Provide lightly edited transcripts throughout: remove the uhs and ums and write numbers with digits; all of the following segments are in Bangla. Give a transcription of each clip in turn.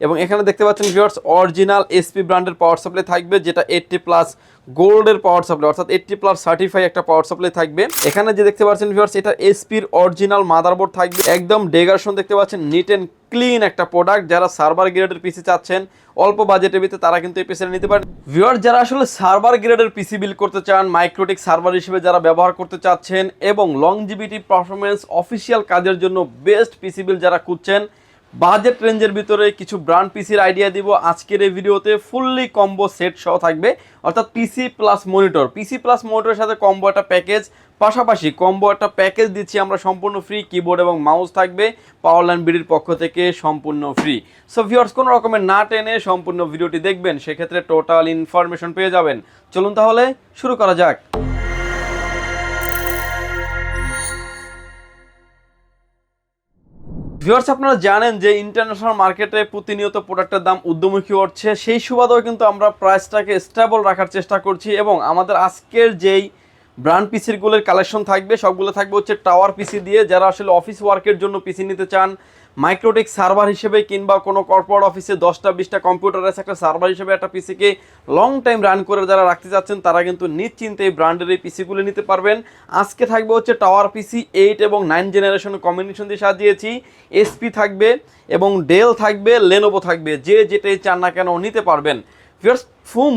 এবং এখানে দেখতে পাচ্ছেন ভিউয়ার্স অরিজিনাল এসপি ব্র্যান্ডের পাওয়ার সাপ্লাই থাকবে, যেটা 80+ গোল্ডের পাওয়ার সাপ্লাই, অর্থাৎ 80+ সার্টিফাই একটা পাওয়ার সাপ্লাই থাকবে। এখানে যে দেখতে পাচ্ছেন ভিউয়ার্স, এটা এসপির অরিজিনাল মাদারবোর্ড থাকবে, একদম ডেগারশন দেখতে পাচ্ছেন, নিট অ্যান্ড ক্লিন একটা প্রোডাক্ট। যারা সার্ভার গ্রেডের পিসি চাচ্ছেন অল্প বাজেটের ভিতরে, তারা কিন্তু এই পিসিটা নিতে পারেন। ভিউয়ার্স, যারা আসলে সার্ভার গ্রেডের পিসি বিল করতে চান, মাইক্রোটিক সার্ভার হিসেবে যারা ব্যবহার করতে চাচ্ছেন এবং লংজিভিটি পারফরমেন্স অফিসিয়াল কাজের জন্য বেস্ট পিসি বিল যারা খুঁজছেন, বাজেট রেঞ্জের ভিতরে কিছু ব্র্যান্ড পিসির আইডিয়া দিব আজকের এই ভিডিওতে। ফুললি কম্বো সেট সহ থাকবে, অর্থাৎ পিসি প্লাস মনিটরের সাথে কম্বো একটা প্যাকেজ, পাশাপাশি কম্বো একটা প্যাকেজ দিচ্ছি আমরা সম্পূর্ণ ফ্রি। কিবোর্ড এবং মাউস থাকবে পাওয়ারল্যান্ড বিডির পক্ষ থেকে সম্পূর্ণ ফ্রি। সো ভিউয়ার্স, কোনো রকমের না টেনে সম্পূর্ণ ভিডিওটি দেখবেন, সেক্ষেত্রে টোটাল ইনফরমেশন পেয়ে যাবেন। চলুন তাহলে শুরু করা যাক। ভিউয়ার্স, আপনারা জানেন যে ইন্টারন্যাশনাল মার্কেটে প্রতিনিয়ত প্রোডাক্টের দাম ঊর্ধ্বমুখী হচ্ছে, সেই সুবাদেও কিন্তু আমরা প্রাইসটাকে স্টেবল রাখার চেষ্টা করছি। এবং আমাদের আজকের যেই ব্র্যান্ড পিসিগুলোর কালেকশন থাকবে, সবগুলো থাকবে হচ্ছে টাওয়ার পিসি দিয়ে। যারা আসলে অফিস ওয়ার্কের জন্য পিসি নিতে চান, মাইক্রোটেক সার্ভার হিসেবে কিংবা কোনো কর্পোরেট অফিসে 10টা-20টা কম্পিউটার আছে, একটা সার্ভার হিসেবে একটা পিসিকে লং টাইম রান করে যারা রাখতে চাচ্ছেন, তারা কিন্তু নিশ্চিন্তে এই ব্র্যান্ডের এই পিসিগুলো নিতে পারবেন। আজকে থাকবে হচ্ছে টাওয়ার পিসি 8 এবং 9 জেনারেশনের কম্বিনেশন দিয়ে সাজিয়েছি। এসপি থাকবে এবং ডেল থাকবে, লেনোভো থাকবে, যে যেটাই চান না কেন নিতে পারবেন। ভিউয়ার্স,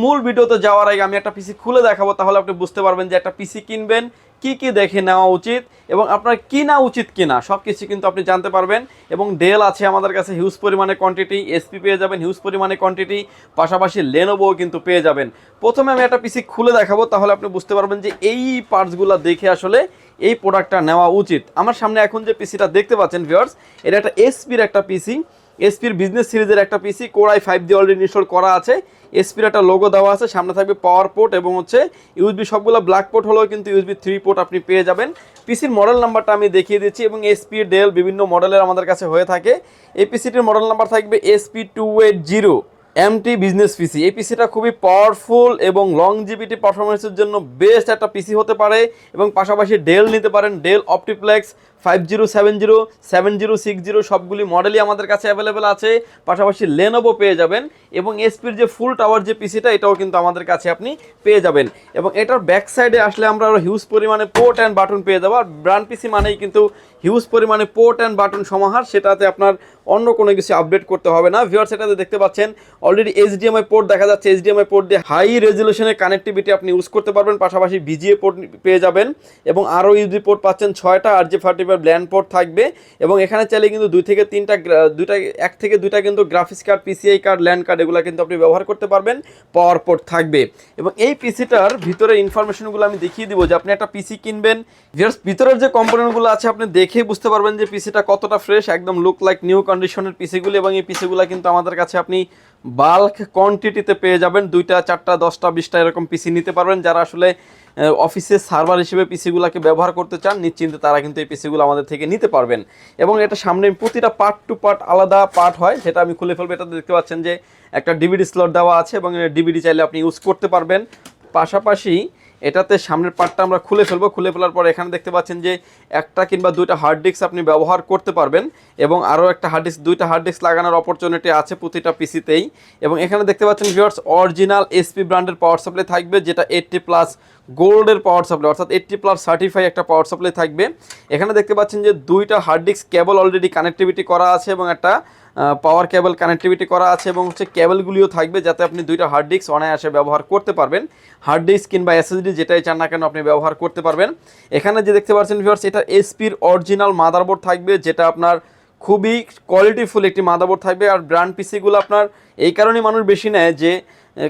মূল ভিডিওতে যাওয়ার আগে আমি একটা পিসি খুলে দেখাবো, তাহলে আপনি বুঝতে পারবেন যে একটা পিসি কিনবেন কি কি দেখে নেওয়া উচিত এবং আপনার কিনা উচিত কিনা, সব কিছু কিন্তু আপনি জানতে পারবেন। এবং ডেল আছে আমাদের কাছে হিউজ পরিমাণে কোয়ান্টিটি, এসপি পেয়ে যাবেন হিউজ পরিমাণে কোয়ান্টিটি, পাশাপাশি লেনোভোও কিন্তু পেয়ে যাবেন। প্রথমে আমি একটা পিসি খুলে দেখাবো, তাহলে আপনি বুঝতে পারবেন যে এই পার্টসগুলো দেখে আসলে এই প্রোডাক্টটা নেওয়া উচিত। আমার সামনে এখন যে পিসিটা দেখতে পাচ্ছেন ভিউয়ার্স, এটা একটা এসপির একটা পিসি, এসপির বিজনেস সিরিজের একটা পিসি, কোর i5 দিয়ে অলরেডি ইনস্টল করা আছে। এসপির একটা লোগো দেওয়া আছে, সামনে থাকবে পাওয়ার পোর্ট এবং হচ্ছে ইউএসবি, সবগুলো ব্ল্যাক পোর্ট হলেও কিন্তু ইউএসবি 3 পোর্ট আপনি পেয়ে যাবেন। পিসির মডেল নাম্বারটা আমি দেখিয়ে দিচ্ছি, এবং এসপি ডেল বিভিন্ন মডেলের আমাদের কাছে হয়ে থাকে। এই পিসিটির মডেল নাম্বার থাকবে SP280 এমটি বিজনেস পিসি। এই পিসিটা খুবই পাওয়ারফুল এবং লংজিভিটি পারফরমেন্সের জন্য বেস্ট একটা পিসি হতে পারে। এবং পাশাপাশি ডেল নিতে পারেন, ডেল অপটিপ্লেক্স 5070, 7060 সবগুলি মডেলই আমাদের কাছে অ্যাভেলেবেল আছে। পাশাপাশি লেনোভো পেয়ে যাবেন, এবং এসপির যে ফুল টাওয়ার যে পিসিটা, এটাও কিন্তু আমাদের কাছে আপনি পেয়ে যাবেন। এবং এটার ব্যাক সাইডে আসলে আমরা আরও হিউজ পরিমাণে পোর্ট অ্যান্ড বাটন পেয়ে যাবো। আর ব্র্যান্ড পিসি মানেই কিন্তু হিউজ পরিমাণে পোর্ট অ্যান্ড বাটন সমাহার, সেটাতে আপনার অন্য কোনো কিছু আপডেট করতে হবে না। ভিউয়ার্স, এটাতে দেখতে পাচ্ছেন অলরেডি এইচডিএমআই পোর্ট দেখা যাচ্ছে। এইচডিএমআই পোর্ট দিয়ে হাই রেজলিউশনের কানেক্টিভিটি আপনি ইউজ করতে পারবেন, পাশাপাশি ভিজিএ পোর্ট পেয়ে যাবেন, এবং আরও ইউএসবি পোর্ট পাচ্ছেন 6টা, RJ45 ল্যান্ড পোর্ট থাকবে। এবং এখানে চাইলে কিন্তু 1 থেকে 2টা কিন্তু graphics card, PCI card, land card এগুলো কিন্তু আপনি ব্যবহার করতে পারবেন। পাওয়ার পোর্ট থাকবে। এবং এই পিসিটার ভিতরে ইনফরমেশনগুলো আমি দেখিয়ে দিব যে আপনি একটা পিসি কিনবেন, ভিউয়ার্স ভিতরের যে কম্পোনেন্টগুলো আছে আপনি দেখেই বুঝতে পারবেন যে পিসিটা কতটা ফ্রেশ, একদম লুক লাইক নিউ কন্ডিশনের পিসিগুলো। এবং এই পিসিগুলো কিন্তু আমাদের কাছে আপনি বাল্ক কোয়ান্টিটিতে পেয়ে যাবেন, 2টা, 4টা, 10টা, 20টা এরকম পিসি নিতে পারবেন। যারা আসলে অফিসে সার্ভার হিসেবে পিসিগুলোকে ব্যবহার করতে চান, নিশ্চিন্তে তারা কিন্তু এই পিসিগুলো আমাদের থেকে নিতে পারবেন। এবং এটা সামনে প্রতিটা পার্ট টু পার্ট আলাদা পার্ট হয়, সেটা আমি খুলে ফেলবো। এটা দেখতে পাচ্ছেন যে একটা ডিভিডি স্লট দেওয়া আছে, এবং ডিভিডি চাইলে আপনি ইউজ করতে পারবেন। পাশাপাশি এটাতে সামনের পার্টটা আমরা খুলে ফেলবো। খুলে ফেলার পর এখানে দেখতে পাচ্ছেন যে একটা কিংবা 2টা হার্ড ডিস্ক আপনি ব্যবহার করতে পারবেন, এবং আরও একটা হার্ড ডিস্ক, 2টা হার্ড ডিস্ক লাগানোর অপরচুনিটি আছে প্রতিটা পিসিতেই। এবং এখানে দেখতে পাচ্ছেন ভিউয়ার্স অরিজিনাল এসপি ব্র্যান্ডের পাওয়ার সাপ্লাই থাকবে, যেটা 80+ গোল্ডের পাওয়ার সাপ্লাই, অর্থাৎ 80+ সার্টিফাই একটা পাওয়ার সাপ্লাই থাকবে। এখানে দেখতে পাচ্ছেন যে 2টা হার্ড ডিস্ক কেবল অলরেডি কানেক্টিভিটি করা আছে, এবং একটা পাওয়ার কেবল কানেক্টিভিটি করা আছে, এবং হচ্ছে কেবলগুলিও থাকবে, যাতে আপনি 2টা হার্ড ডিস্ক অনায়াসে ব্যবহার করতে পারবেন। হার্ড ডিস্ক কিংবা এসএসডি যেটাই চান না কেন আপনি ব্যবহার করতে পারবেন। এখানে যে দেখতে পাচ্ছেন ভিউয়ার্স, এটা এসপির অরিজিনাল মাদারবোর্ড থাকবে, যেটা আপনার খুবই কোয়ালিটিফুল একটি মাদারবোর্ড থাকবে। আর ব্র্যান্ড পিসিগুলো আপনার এই কারণেই মানুষ বেশি নেয় যে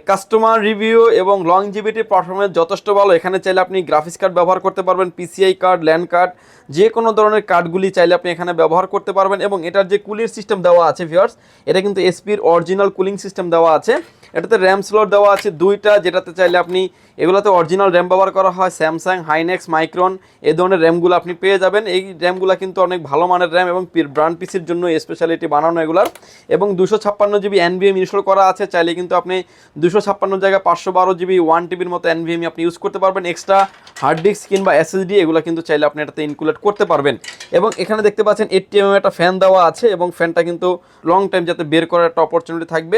কাস্টমার রিভিউ এবং লংজিভিটি পারফরমেন্স যথেষ্ট ভালো। এখানে চাইলে আপনি গ্রাফিক্স কার্ড ব্যবহার করতে পারবেন, পিসিআই কার্ড, ল্যান্ড কার্ড, যে কোনো ধরনের কার্ডগুলি চাইলে আপনি এখানে ব্যবহার করতে পারবেন। এবং এটার যে কুলিং সিস্টেম দেওয়া আছে ভিউয়ার্স, এটা কিন্তু এসপির অরিজিনাল কুলিং সিস্টেম দেওয়া আছে। এটাতে র্যাম স্লট দেওয়া আছে 2টা, যেটাতে চাইলে আপনি, এগুলোতে অরিজিনাল র্যাম ব্যবহার করা হয়, স্যামসাং, হাইনেক্স, মাইক্রন এই ধরনের র্যামগুলো আপনি পেয়ে যাবেন। এই র্যামগুলো কিন্তু অনেক ভালো মানের র্যাম, এবং ব্র্যান্ড পিসির জন্য স্পেশালিটি বানানো এগুলার। এবং 256 জিবি এনভিএম ইনস্টল করা আছে, চাইলে কিন্তু আপনি 256 জায়গায় 512 জিবি 1 টিবির মতো এনভিএমই আপনি ইউজ করতে পারবেন। এক্সট্রা হার্ড ডিস্ক কিংবা এসএসডি এগুলো কিন্তু চাইলে আপনি এটাতে ইনক্লুড করতে পারবেন। এবং এখানে দেখতে পাচ্ছেন 80mm একটা ফ্যান দেওয়া আছে এবং ফ্যানটা কিন্তু লং টাইম যাতে বের করার একটা অপরচুনিটি থাকবে।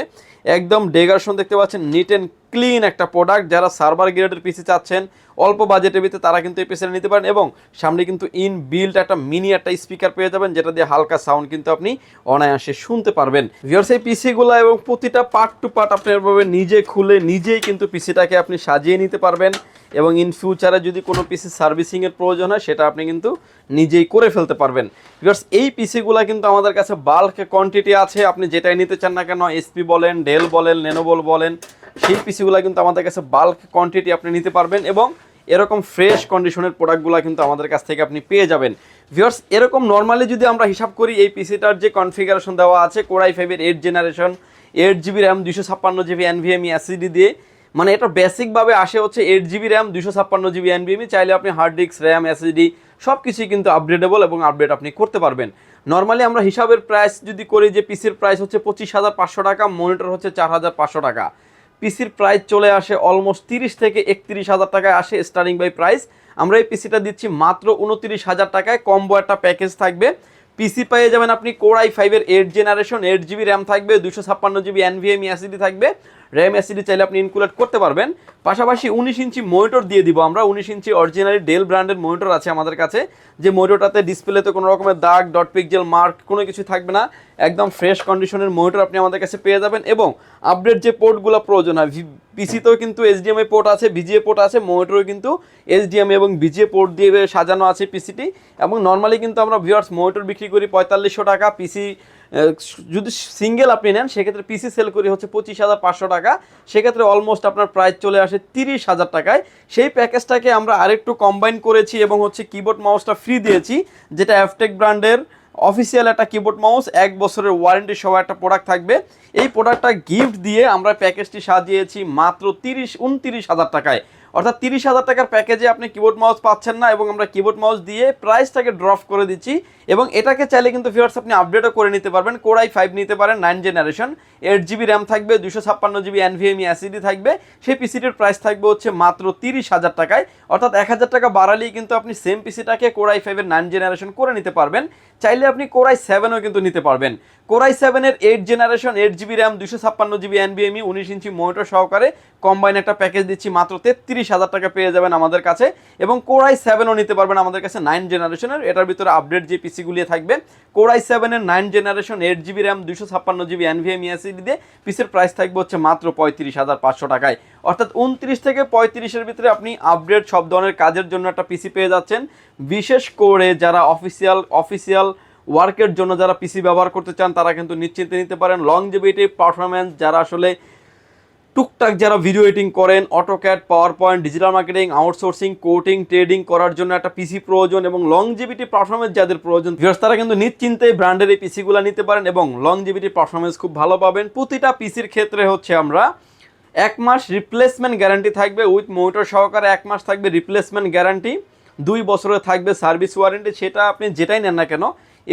একদম ডেগারশন দেখতে পাচ্ছেন, নিট অ্যান্ড ক্লিন একটা প্রোডাক্ট। যারা সার্ভার গ্রেডের পিসি চাচ্ছেন অল্প বাজেটের ভিতরে তারা কিন্তু এই পিসিটা নিতে পারেন। এবং সামনে কিন্তু ইন বিল্ট একটা মিনি একটা স্পিকার পেয়ে যাবেন, যেটা দিয়ে হালকা সাউন্ড কিন্তু আপনি অনায়াসে শুনতে পারবেন। ভিউয়ার্স, এই পিসিগুলো এবং প্রতিটা পার্ট টু পার্ট আপনি এভাবে নিজে খুলে নিজেই কিন্তু পিসিটাকে আপনি সাজিয়ে নিতে পারবেন। এবং ইন ফিউচারে যদি কোনো পিসি সার্ভিসিংয়ের প্রয়োজন হয় সেটা আপনি কিন্তু নিজেই করে ফেলতে পারবেন। ভিউয়ার্স, এই পিসিগুলো কিন্তু আমাদের কাছে বাল্ক কোয়ান্টিটি আছে। আপনি যেটাই নিতে চান না কেন, এসপি বলেন, ডেল বলেন, লেনোভো বলেন, সেই পিসিগুলো কিন্তু আমাদের কাছে বাল্ক কোয়ান্টিটি আপনি নিতে পারবেন। এবং এরকম ফ্রেশ কন্ডিশনের প্রোডাক্টগুলো কিন্তু আমাদের কাছ থেকে আপনি পেয়ে যাবেন। ভিউয়ার্স, এরকম নর্মালি যদি আমরা হিসাব করি, এই পিসিটার যে কনফিগারেশন দেওয়া আছে কোরাই 5-এর 8 generation, 8 GB RAM, 256 GB NVMe SSD দিয়ে, মানে এটা বেসিকভাবে আসে হচ্ছে 8 জিবি র্যাম, 256 জিবি এনভিএমই। চাইলে আপনি হার্ড ডিস্ক, র্যাম, এসএসডি সব কিছুই কিন্তু আপগ্রেডেবল এবং আপডেট আপনি করতে পারবেন। নর্মালি আমরা হিসাবের প্রাইস যদি করি, যে পিসির প্রাইস হচ্ছে 25,500 টাকা, মনিটর হচ্ছে 4,500 টাকা। পিসির প্রাইস চলে আসে অলমোস্ট 30 থেকে 31,000 টাকায় আসে স্টার্টিং বাই প্রাইস। আমরা এই পিসিটা দিচ্ছি মাত্র 29,000 টাকায়। কম্বো একটা প্যাকেজ থাকবে। পিসি পেয়ে যাবেন আপনি কোরাই 5-এর 8 জেনারেশন, 8 জিবি র্যাম থাকবে, 256 জিবি এনভিএমই এসএসডি থাকবে, র্যাম এসএসডি চাইলে আপনি ইনক্লুড করতে পারবেন। পাশাপাশি 19 ইঞ্চি মনিটর দিয়ে দিব আমরা। 19 ইঞ্চি অরিজিনালি ডেল ব্র্যান্ডের মনিটর আছে আমাদের কাছে, যে মনিটরটাতে ডিসপ্লেতে কোনো রকমের দাগ, ডট পিক্সেল মার্ক কোনো কিছু থাকবে না। একদম ফ্রেশ কন্ডিশনের মনিটর আপনি আমাদের কাছে পেয়ে যাবেন। এবং আপডেট যে পোর্টগুলো প্রয়োজন হয়, পিসিতেও কিন্তু এইচডিএমআই পোর্ট আছে, ভিজিএ পোর্ট আছে, মনিটরেও কিন্তু এইচডিএমআই এবং ভিজিএ পোর্ট দিয়ে সাজানো আছে পিসিটি। এবং নর্মালি কিন্তু আমরা ভিউয়ার্স মনিটর বিক্রি করি 4500 টাকা, পিসি যদি সিঙ্গেল আপনি নেন সেক্ষেত্রে পিসি সেল করি হচ্ছে 25,500 টাকা। সেক্ষেত্রে অলমোস্ট আপনার প্রাইস চলে আসে 30,000 টাকায়। সেই প্যাকেজটাকে আমরা আরেকটু কম্বাইন করেছি এবং হচ্ছে কিবোর্ড মাউসটা ফ্রি দিয়েছি, যেটা অ্যাফটেক ব্র্যান্ডের অফিসিয়াল একটা কিবোর্ড মাউস, 1 বছরের ওয়ারেন্টি সহ একটা প্রোডাক্ট থাকবে। এই প্রোডাক্টটা গিফট দিয়ে আমরা প্যাকেজটি সাজিয়েছি মাত্র 29,000 টাকায়। অর্থাৎ 30,000 টাকার প্যাকেজে আপনি কিবোর্ড মাউস পাচ্ছেন না, এবং আমরা কিবোর্ড মাউস দিয়ে প্রাইসটাকে ড্রপ করে দিচ্ছি। এবং এটাকে চাইলে কিন্তু ভিউয়ার্স আপনি আপডেটও করে নিতে পারবেন। কোরাই 5 নিতে পারেন, 9 জেনারেশন, 8 জিবি র্যাম থাকবে, 256 জিবি এনভিএমই এসএসডি থাকবে। সেই পিসিটির প্রাইস থাকবে হচ্ছে মাত্র 30,000 টাকায়। অর্থাৎ 1,000 টাকা বাড়ালেই কিন্তু আপনি সেম পিসিটাকে কোরাই 5-এর 9 জেনারেশন করে নিতে পারবেন। চাইলে আপনি কোরাই 7ও কিন্তু নিতে পারবেন। কোরাই 7-এর 8 generation, 8 GB RAM, 256 GB NVMe, 19 inch monitor সহকারে কম্বাইন একটা প্যাকেজ দিচ্ছি মাত্র 33,000 টাকা পেয়ে যাবেন আমাদের কাছে। এবং কোরাই 7ও নিতে পারবেন আমাদের কাছে 9 জেনারেশনের। এটার ভিতরে আপডেট যে পিসিগুলি থাকবে, কোরাই 7-এর 9 generation, 8 GB RAM, 256 GB NVMe SSD দিয়ে পিসির প্রাইস থাকবে হচ্ছে মাত্র 35,500 টাকায়। অর্থাৎ 29 থেকে 35-এর ভিতরে আপনি আপডেট সব ধরনের কাজের জন্য একটা পিসি পেয়ে যাচ্ছেন। বিশেষ করে যারা অফিসিয়াল ওয়ার্কের জন্য যারা পিসি ব্যবহার করতে চান তারা কিন্তু নিশ্চিন্তে নিতে পারেন। লংজিভিটি, পারফরম্যান্স, যারা আসলে টুকটাক যারা ভিডিও এডিটিং করেন, AutoCAD, power point, digital marketing, outsourcing, coding, trading করার জন্য একটা পিসি প্রয়োজন, এবং লংজিভিটি পারফরমেন্স যাদের প্রয়োজন ভিউয়ার্স তারা কিন্তু নিশ্চিন্তে ব্র্যান্ডের এই পিসিগুলো নিতে পারেন এবং লংজিভিটি পারফরমেন্স খুব ভালো পাবেন। প্রতিটা পিসির ক্ষেত্রে হচ্ছে আমরা 1 মাস রিপ্লেসমেন্ট গ্যারান্টি থাকবে, উইথ মনিটর সহকারে 1 মাস থাকবে রিপ্লেসমেন্ট গ্যারান্টি, 2 বছরের থাকবে সার্ভিস ওয়ারেন্টি। সেটা আপনি যেটাই নেন না কেন,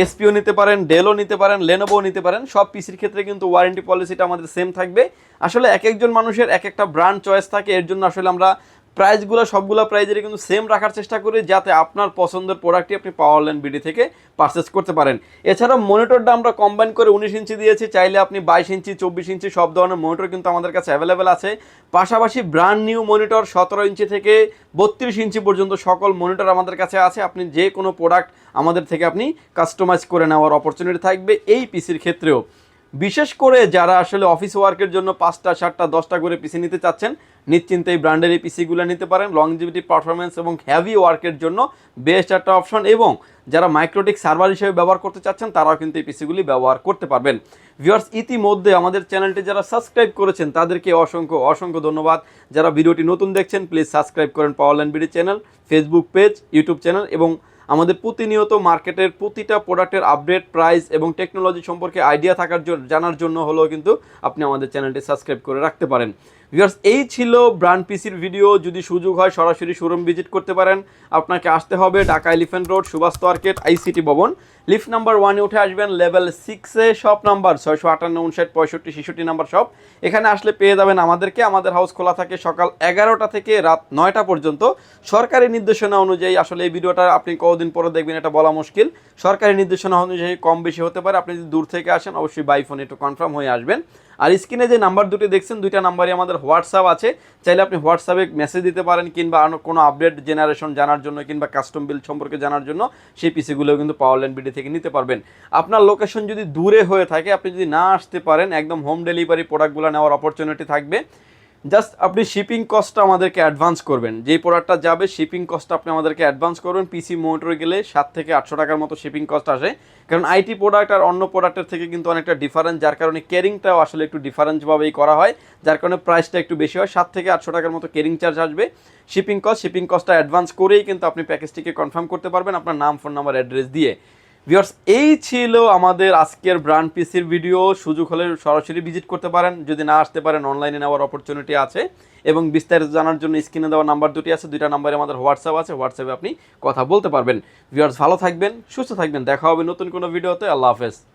এসপিও নিতে পারেন, ডেলও নিতে পারেন, লেনোভো নিতে পারেন, সব পিসির ক্ষেত্রে কিন্তু ওয়ারেন্টি পলিসিটা আমাদের সেম থাকবে। আসলে এক একজন মানুষের এক একটা ব্র্যান্ড চয়েস থাকে, এর জন্য আসলে আমরা প্রাইসগুলো সবগুলো প্রাইজেরই কিন্তু সেম রাখার চেষ্টা করি, যাতে আপনার পছন্দের প্রোডাক্টটি আপনি পাওয়ারল্যান্ড বিডি থেকে পারচেস করতে পারেন। এছাড়াও মনিটরটা আমরা কম্বাইন করে 19 ইঞ্চি দিয়েছি, চাইলে আপনি 22 ইঞ্চি, 24 ইঞ্চি সব ধরনের মনিটর কিন্তু আমাদের কাছে অ্যাভেলেবেল আছে। পাশাপাশি ব্র্যান্ড নিউ মনিটর 17 ইঞ্চি থেকে 32 ইঞ্চি পর্যন্ত সকল মনিটর আমাদের কাছে আছে। আপনি যে কোনো প্রোডাক্ট আমাদের থেকে আপনি কাস্টমাইজ করে নেওয়ার অপরচুনিটি থাকবে এই পিসির ক্ষেত্রেও। বিশেষ করে যারা আসলে অফিস ওয়ার্কের জন্য 5টা 7টা 10টা করে পিসি নিতে চাচ্ছেন, নিশ্চিন্তে এই ব্র্যান্ডের এই পিসিগুলো নিতে পারেন। লংজিভিটি, পারফরমেন্স এবং হেভি ওয়ার্কের জন্য বেস্ট একটা অপশন। এবং যারা মাইক্রোটিক সার্ভার হিসেবে ব্যবহার করতে চাচ্ছেন তারাও কিন্তু এই পিসিগুলি ব্যবহার করতে পারবেন। ভিউয়ার্স, ইতিমধ্যে আমাদের চ্যানেলটি যারা সাবস্ক্রাইব করেছেন তাদেরকে অসংখ্য ধন্যবাদ। যারা ভিডিওটি নতুন দেখছেন প্লিজ সাবস্ক্রাইব করেন Powerland BD channel, Facebook page, YouTube channel, এবং আমাদের প্রতিনিয়ত মার্কেটের প্রতিটা প্রোডাক্টের আপডেট, প্রাইস এবং টেকনোলজি সম্পর্কে আইডিয়া থাকার জন্য জানার জন্য হলেও কিন্তু আপনি আমাদের চ্যানেলটি সাবস্ক্রাইব করে রাখতে পারেন। ভিউয়ার্স, এই ছিল ব্র্যান্ড পিসির ভিডিও। যদি সুযোগ হয় সরাসরি শোরুম ভিজিট করতে পারেন। আপনাকে আসতে হবে Dhaka elephant road, Subhash market, ICT ভবন, লিফট নাম্বার 1-এ উঠে আসবেন, লেভেল 6-এ, শপ নাম্বার 658, 59, 65, নাম্বার শপ। এখানে আসলে পেয়ে যাবেন আমাদেরকে। আমাদের হাউস খোলা থাকে সকাল 11টা থেকে রাত 9টা পর্যন্ত। সরকারি নির্দেশনা অনুযায়ী, আসলে এই ভিডিওটা আপনি কতদিন পরে দেখবেন এটা বলা মুশকিল, সরকারি নির্দেশনা অনুযায়ী কম বেশি হতে পারে। আপনি যদি দূর থেকে আসেন অবশ্যই বাই ফোনে একটু কনফার্ম হয়ে আসবেন। আর স্ক্রিনে যে নাম্বার দুটি দেখছেন, দুইটা নাম্বারই আমাদের হোয়াটসঅ্যাপ আছে। চাইলে আপনি হোয়াটসঅ্যাপে মেসেজ দিতে পারেন, কিংবা কোনো আপডেট জেনারেশন জানার জন্য কিংবা কাস্টম বিল সম্পর্কে জানার জন্য সেই পিসিগুলো কিন্তু পাওয়ারল্যান্ড বিডি থেকে নিতে পারবেন। আপনার লোকেশন যদি দূরে হয়ে থাকে, আপনি যদি না আসতে পারেন, একদম হোম ডেলিভারি প্রোডাক্টগুলো নেওয়ার অপরচুনিটি থাকবে। জাস্ট আপনি শিপিং কস্টটা আমাদেরকে অ্যাডভান্স করবেন। যেই প্রোডাক্টটা যাবে শিপিং কস্টটা আপনি আমাদেরকে অ্যাডভান্স করবেন। পিসি মোটরে গেলে 700 থেকে 800 টাকার মতো শিপিং কস্ট আসে, কারণ আইটি প্রোডাক্ট আর অন্য প্রোডাক্টের থেকে কিন্তু অনেকটা ডিফারেন্স, যার কারণে কেরিংটাও আসলে একটু ডিফারেন্সভাবেই করা হয়, যার কারণে প্রাইসটা একটু বেশি হয়। 700 থেকে 800 টাকার মতো কেরিং চার্জ আসবে। শিপিং কস্টটা অ্যাডভান্স করেই কিন্তু আপনি প্যাকেজটিকে কনফার্ম করতে পারবেন আপনার নাম, ফোন নাম্বার, অ্যাড্রেস দিয়ে। ভিউয়ার্স, এই ছিল আমাদের আজকের ব্র্যান্ড পিসির ভিডিও। সুযোগ হলে সরাসরি ভিজিট করতে পারেন, যদি না আসতে পারেন অনলাইনে নেওয়ার অপরচুনিটি আছে। এবং বিস্তারিত জানার জন্য স্ক্রিনে দেওয়া নাম্বার দুটি আছে, দুইটা নাম্বারে আমাদের হোয়াটসঅ্যাপ আছে, হোয়াটসঅ্যাপে আপনি কথা বলতে পারবেন। ভিউয়ার্স, ভালো থাকবেন, সুস্থ থাকবেন, দেখা হবে নতুন কোনো ভিডিওতে। আল্লাহ হাফেজ।